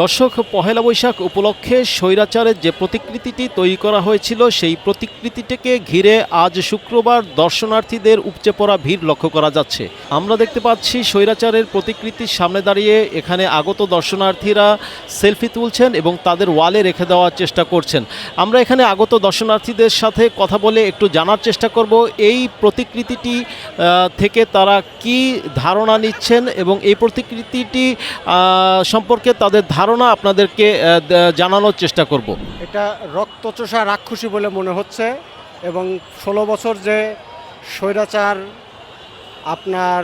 দর্শক, পহেলা বৈশাখ উপলক্ষে স্বৈরাচারের যে প্রতিকৃতিটি তৈরি করা হয়েছিল সেই প্রতিকৃতিটিকে ঘিরে আজ শুক্রবার দর্শনার্থীদের উপচে পড়া ভিড় লক্ষ্য করা যাচ্ছে। আমরা দেখতে পাচ্ছি স্বৈরাচারের প্রতিকৃতির সামনে দাঁড়িয়ে এখানে আগত দর্শনার্থীরা সেলফি তুলছেন এবং তাদের ওয়ালে রেখে দেওয়ার চেষ্টা করছেন। আমরা এখানে আগত দর্শনার্থীদের সাথে কথা বলে একটু জানার চেষ্টা করব এই প্রতিকৃতিটি থেকে তারা কি ধারণা নিচ্ছেন এবং এই প্রতিকৃতিটি সম্পর্কে তাদের ধারণা আপনাদেরকে জানানোর চেষ্টা করব। এটা রক্তচোষা রাক্ষসী বলে মনে হচ্ছে এবং 16 বছর যে স্বৈরাচার আপনার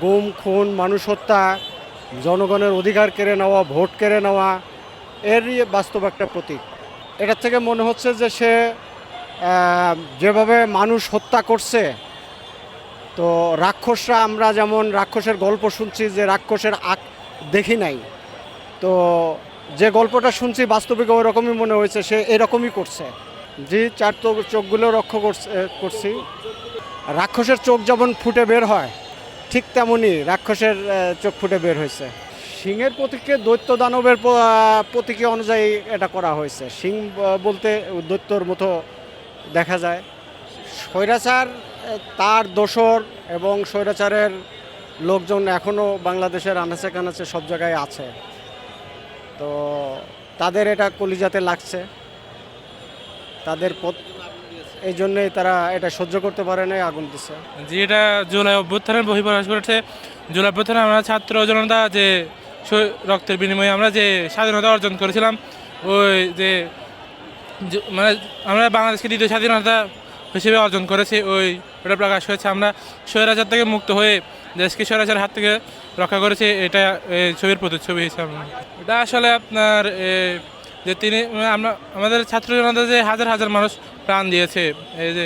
গুম খুন মানুষ হত্যা জনগণের অধিকার কেড়ে নেওয়া ভোট কেড়ে নেওয়া এরই বাস্তব একটা প্রতীক। এটার থেকে মনে হচ্ছে যে সে যেভাবে মানুষ হত্যা করছে, তো রাক্ষসরা আমরা যেমন রাক্ষসের গল্প শুনছি যে রাক্ষসের দেখি নাই, তো যে গল্পটা শুনছি বাস্তবিক ওই রকমই মনে হয়েছে সে এরকমই করছে। জি, চার চোখগুলো লক্ষ্য করছি। রাক্ষসের চোখ যেমন ফুটে বের হয় ঠিক তেমনই রাক্ষসের চোখ ফুটে বের হয়েছে। সিংহের প্রতীককে দৈত্য দানবের প্রতীকী অনুযায়ী এটা করা হয়েছে। সিং বলতে দৈত্যর মতো দেখা যায়। স্বৈরাচার তার দোসর এবং স্বৈরাচারের লোকজন এখনও বাংলাদেশের আনাচে কানাচে সব জায়গায় আছে, তো তাদের এটা কলিজাতে লাগছে, তাদের এই জন্যই তারা এটা সহ্য করতে পারে না, আগুন দিচ্ছে। যে এটা জুলাই অভ্যুত্থানের বহিঃপ্রকাশ করেছে। জুলাই অভ্যুত্থানে আমরা ছাত্র জনতা যে রক্তের বিনিময়ে আমরা যে স্বাধীনতা অর্জন করেছিলাম, ওই যে মানে আমরা বাংলাদেশকে দ্বিতীয় স্বাধীনতা হিসেবে অর্জন করেছি, ওটা প্রকাশ হয়েছে। আমরা স্বৈরাচার থেকে মুক্ত হয়ে দেশকে স্বৈরাচারের হাত থেকে রক্ষা করেছি, এটা ছবির প্রতিচ্ছবি হিসাবে। এটা আসলে আপনার যে তিনি আমাদের ছাত্র জনতা যে হাজার হাজার মানুষ প্রাণ দিয়েছে, এই যে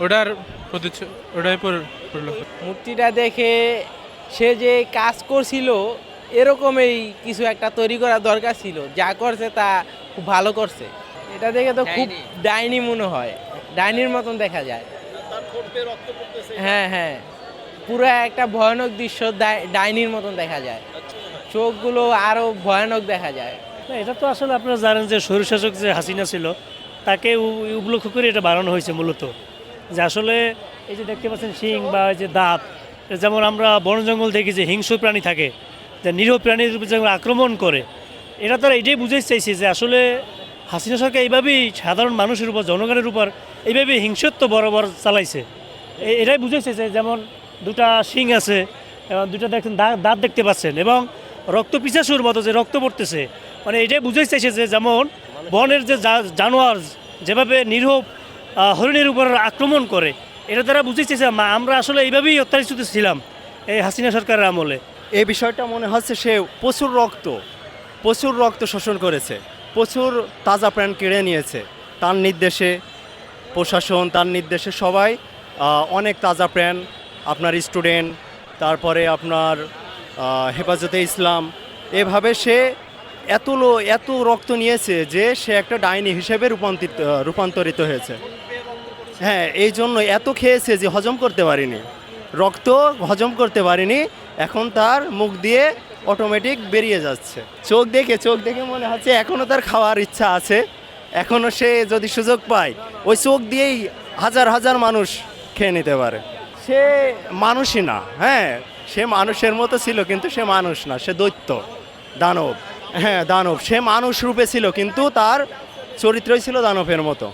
ওটার প্রতিচ্ছবি, ওটাই পড়ল। মূর্তিটা দেখে সে যে কাজ করছিল এরকমই কিছু একটা তৈরি করা দরকার ছিল, যা করছে তা খুব ভালো করছে। এটা দেখে তো খুব ডাইনি মনে হয়, ডাইনির মতন দেখা যায়। হ্যাঁ হ্যাঁ, পুরো একটা ভয়ানক দৃশ্য, ডাইনির মতন দেখা যায়। চোখগুলো আরও ভয়ানক দেখা যায়। না, এটা তো আসলে আপনারা জানেন যে স্বৈরশাসক যে হাসিনা ছিল তাকে উপলক্ষ করে এটা বানানো হয়েছে মূলত। যে আসলে এই যে দেখতে পাচ্ছেন শিং বা এই যে দাঁত, যেমন আমরা বন জঙ্গল দেখি যে হিংস্র প্রাণী থাকে, যে নিরীহ প্রাণীর উপর যেমন আক্রমণ করে, এটা তারা এটাই বুঝাই চাইছে যে আসলে হাসিনা সরকার এইভাবেই সাধারণ মানুষের উপর, জনগণের উপর এইভাবেই হিংসত্ব বরাবর চালাইছে। এটাই বুঝাই চাইছে। যেমন দুটা শিং আছে এবং দুটা দেখছেন দাঁত দেখতে পাচ্ছেন এবং রক্ত পিছাসুর মতো যে রক্ত পড়তেছে, মানে এটাই বুঝাই চাইছে যে যেমন বনের যে জানোয়ার যেভাবে নিরীহ হরিণের উপর আক্রমণ করে, এটা তারা বুঝাই চাইছে আমরা আসলে এইভাবেই অত্যাচারিত ছিলাম এই হাসিনা সরকারের আমলে। এই বিষয়টা মনে হচ্ছে সে প্রচুর রক্ত শোষণ করেছে, প্রচুর তাজা প্রাণ কেড়ে নিয়েছে। তার নির্দেশে প্রশাসন, তার নির্দেশে সবাই অনেক তাজা প্রাণ, আপনার স্টুডেন্ট, তারপরে আপনার হেফাজতে ইসলাম, এভাবে সে এত রক্ত নিয়েছে যে সে একটা ডাইনি হিসেবে রূপান্তরিত হয়েছে। হ্যাঁ, এই জন্য এত খেয়েছে যে হজম করতে পারিনি, রক্ত হজম করতে পারিনি, এখন তার মুখ দিয়ে অটোমেটিক বেরিয়ে যাচ্ছে। চোখ দেখে মনে হচ্ছে এখনও তার খাওয়ার ইচ্ছা আছে, এখনও সে যদি সুযোগ পায় ওই চোখ দিয়েই হাজার হাজার মানুষ খেয়ে নিতে পারে। সে মানুষই না, হ্যাঁ সে মানুষের মতো ছিল কিন্তু সে মানুষ না, সে দৈত্য দানব। হ্যাঁ দানব, সে মানুষ রূপে ছিল কিন্তু তার চরিত্রই ছিল দানবের মতো।